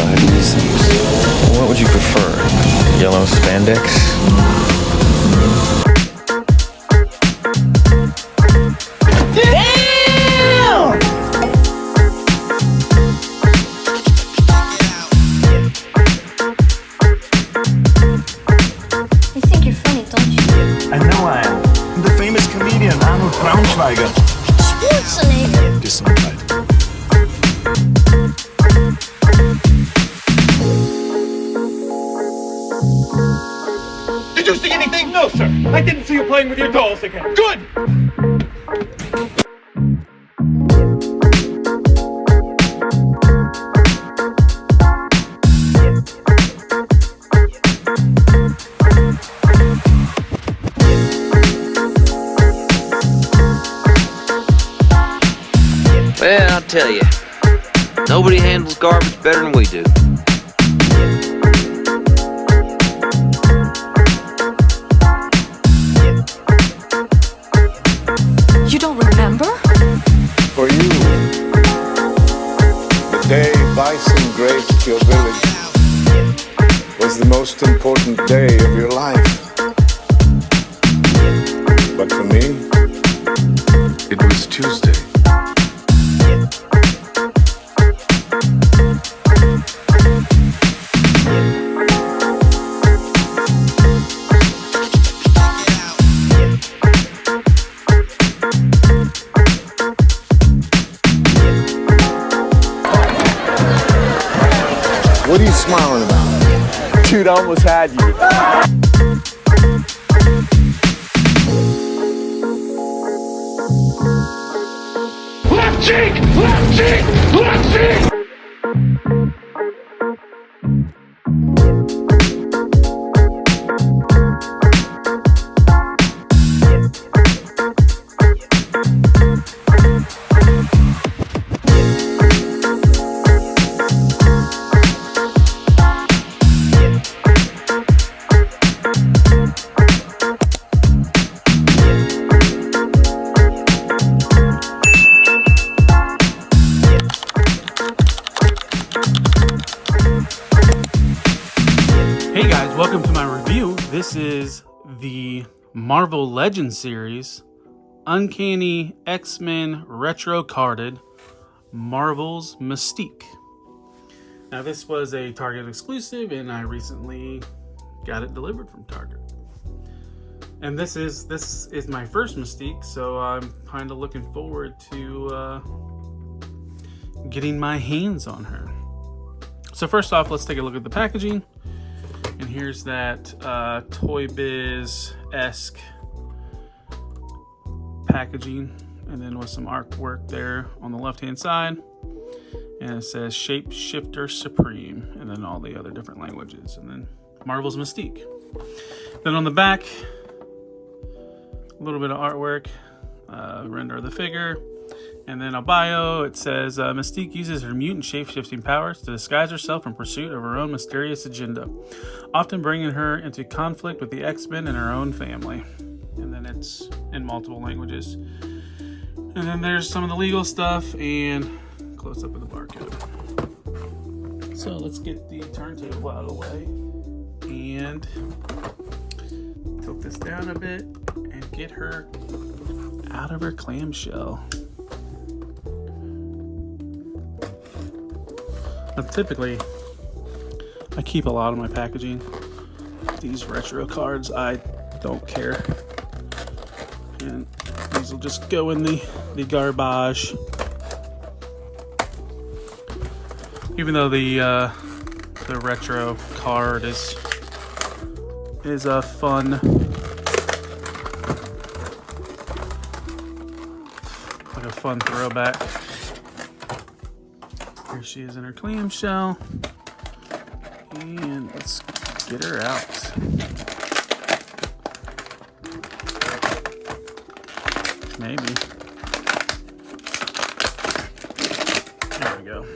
ahead and use them. What would you prefer? Yellow spandex? Gesundheit. Did you see anything? No, sir. I didn't see you playing with your dolls again. Good! Well, I'll tell you, nobody handles garbage better than we do. You don't remember? For you, the day Bison graced your village was the most important day of your life. But for me, it was Tuesday. What are you smiling about? Dude, I almost had you. Left cheek! Left cheek! Left cheek! Hey guys, welcome to my review. This is the Marvel Legends series, Uncanny X-Men Retro Carded, Marvel's Mystique. Now this was a Target exclusive and I recently got it delivered from Target. And this is my first Mystique, so I'm kind of looking forward to getting my hands on her. So first off, let's take a look at the packaging. And here's that Toy Biz-esque packaging, and then with some artwork there on the left-hand side. And it says Shapeshifter Supreme, and then all the other different languages, and then Marvel's Mystique. Then on the back, a little bit of artwork, render of the figure. And then a bio, it says, Mystique uses her mutant shape-shifting powers to disguise herself in pursuit of her own mysterious agenda, often bringing her into conflict with the X-Men and her own family. And then it's in multiple languages. And then there's some of the legal stuff and close up of the barcode. So let's get the turntable out of the way and tilt this down a bit and get her out of her clamshell. Now, typically, I keep a lot of my packaging. These retro cards, I don't care. And these will just go in the garbage. Even though the retro card is a fun, like a fun throwback. Here she is in her clamshell, and let's get her out. Maybe. There we go.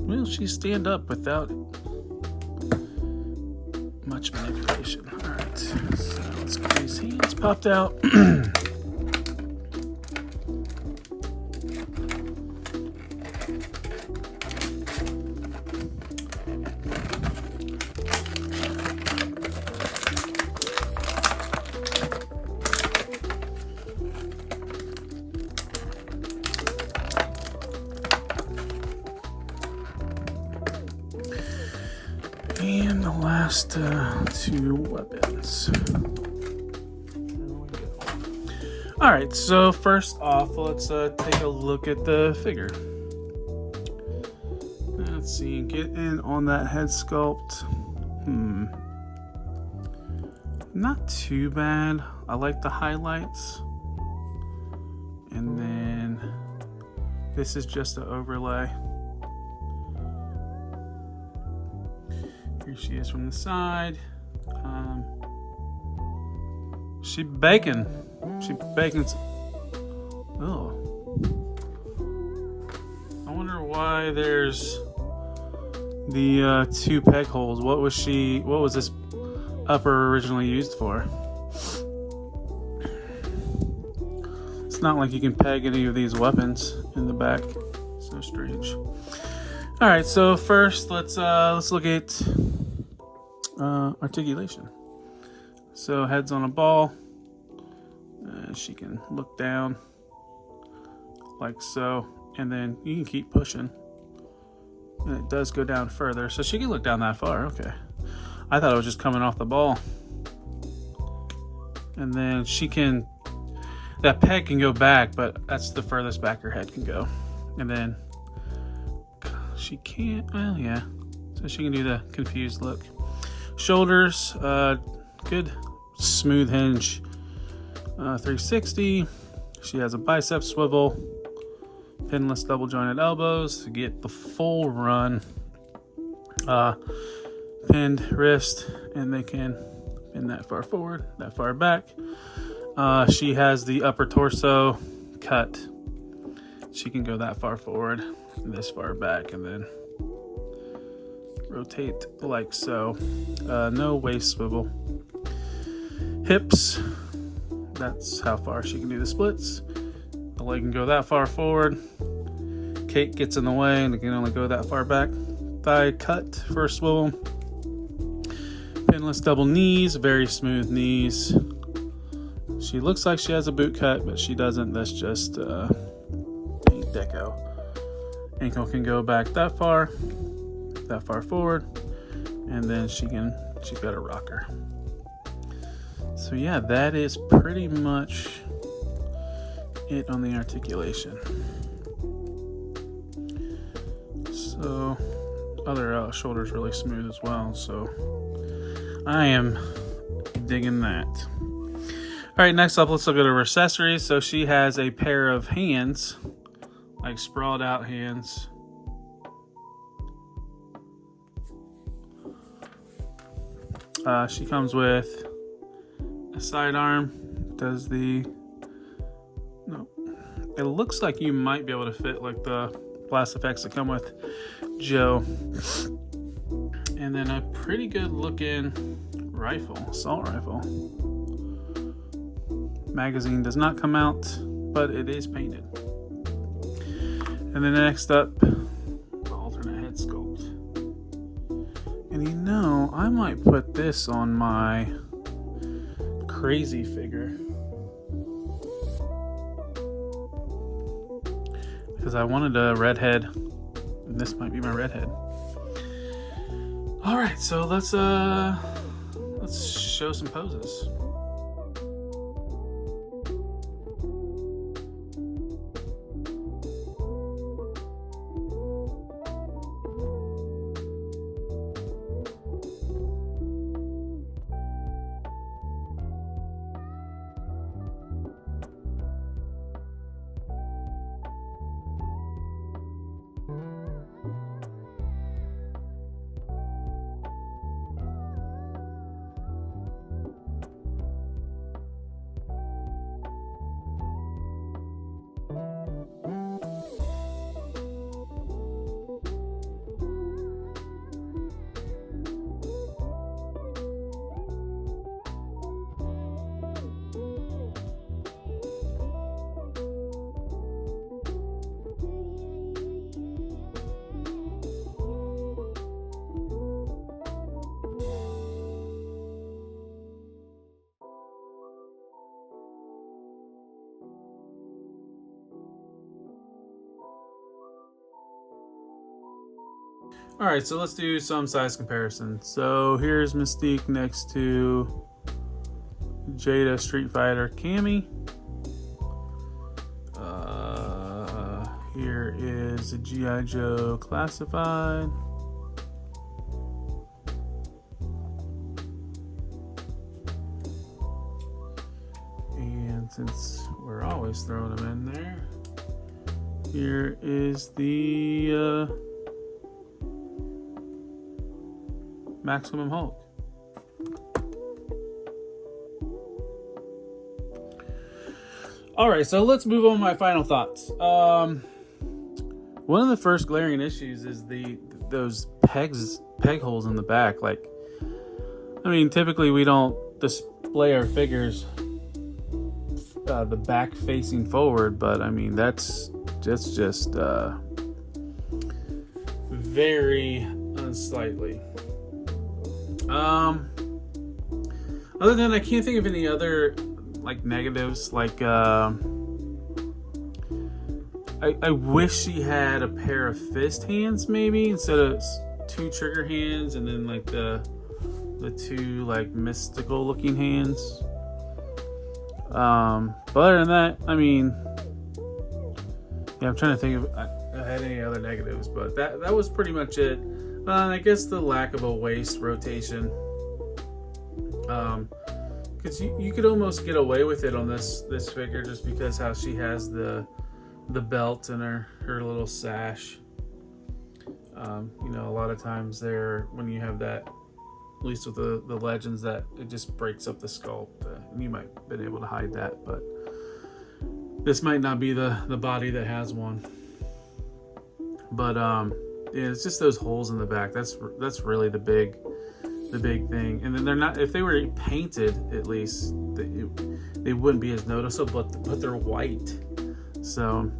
Will she stand up without much manipulation? All right, so let's get these hands popped out. last two weapons. All right, so first off, let's take a look at the figure. Let's see, get in on that head sculpt. Not too bad. I like the highlights. And then this is just an overlay. Here she is from the side. She baking. Oh. I wonder why there's the two peg holes. What was this upper originally used for? It's not like you can peg any of these weapons in the back. So strange. All right, so first let's look at articulation. So head's on a ball. She can look down like so, and then you can keep pushing, and it does go down further, so she can look down that far. Okay, I thought it was just coming off the ball. And then that peg can go back, but that's the furthest back her head can go. And then she can't, well, yeah, so she can do the confused look. Shoulders, good smooth hinge, 360. She has a bicep swivel, pinless double jointed elbows to get the full run, pinned wrist, and they can pin that far forward, that far back. She has the upper torso cut. She can go that far forward and this far back, and then rotate like so. No waist swivel. Hips, that's how far she can do the splits. The leg can go that far forward. Kate gets in the way and it can only go that far back. Thigh cut for a swivel. Pinless double knees, very smooth knees. She looks like she has a boot cut, but she doesn't. That's just paint deco. Ankle can go back that far forward, and then she's got a rocker. So yeah, that is pretty much it on the articulation. So other shoulder's really smooth as well, so I am digging that. All right, next up, let's look at her accessories. So she has a pair of hands, like sprawled out hands. She comes with a sidearm. It looks like you might be able to fit like the blast effects that come with Joe. And then a pretty good looking rifle, assault rifle. Magazine does not come out, but it is painted. And then next up, the alternate head sculpt. And you know, I might put this on my crazy figure, because I wanted a redhead, and this might be my redhead. All right, so let's show some poses. All right, so let's do some size comparison. So here's Mystique next to Jada Street Fighter Cammy. Here is a G.I. Joe Classified. And since we're always throwing them in there, here is the Maximum Hulk. All right, so let's move on to my final thoughts. One of the first glaring issues is those peg holes in the back. Like, I mean, typically we don't display our figures the back facing forward, but I mean that's just very unsightly. Other than that, I can't think of any other like negatives. Like I wish she had a pair of fist hands maybe instead of 2 trigger hands, and then like the 2 like mystical looking hands. But other than that, I mean, yeah, I'm trying to think if I had any other negatives, but that was pretty much it. I guess the lack of a waist rotation, because you could almost get away with it on this figure just because how she has the belt and her little sash. You know, a lot of times when you have that, at least with the Legends, that it just breaks up the sculpt. You might have been able to hide that, but this might not be the body that has one. But yeah, it's just those holes in the back. That's really the big thing. And then they're not, if they were painted, at least they wouldn't be as noticeable, but they're white. So,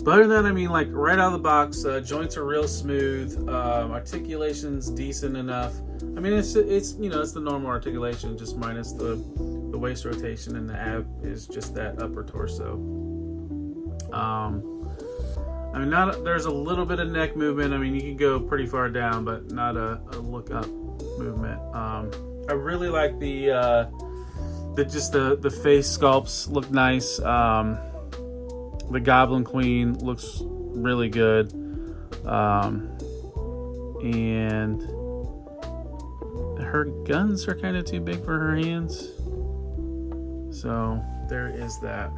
but other than that, I mean, like right out of the box, joints are real smooth, articulation's decent enough. I mean, it's you know, it's the normal articulation, just minus the waist rotation, and the ab is just that upper torso. I mean, there's a little bit of neck movement. I mean, you can go pretty far down, but not a look up movement. I really like the face sculpts look nice. The Goblin Queen looks really good. And her guns are kind of too big for her hands. So there is that.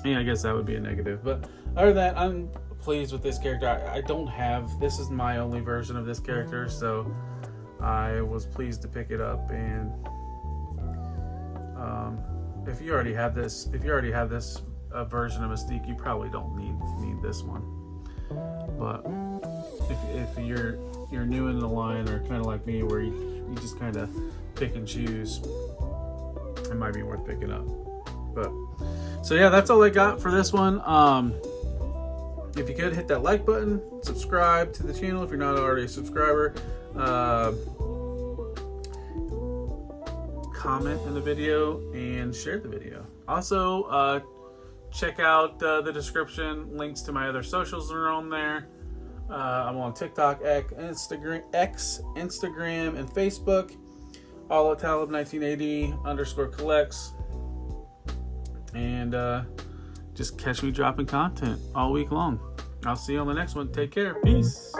Yeah, I guess that would be a negative. But other than that, I'm pleased with this character. I don't have, this is my only version of this character, so I was pleased to pick it up. And if you already have this version of Mystique, you probably don't need this one. But if you're new in the line, or kind of like me, where you just kind of pick and choose, it might be worth picking up. But so yeah, that's all I got for this one. If you could hit that like button, subscribe to the channel if you're not already a subscriber, comment in the video, and share the video. Also, check out the description. Links to my other socials are on there. I'm on TikTok, Instagram, and Facebook. All at Talib1980_collects. And just catch me dropping content all week long. I'll see you on the next one. Take care. Peace.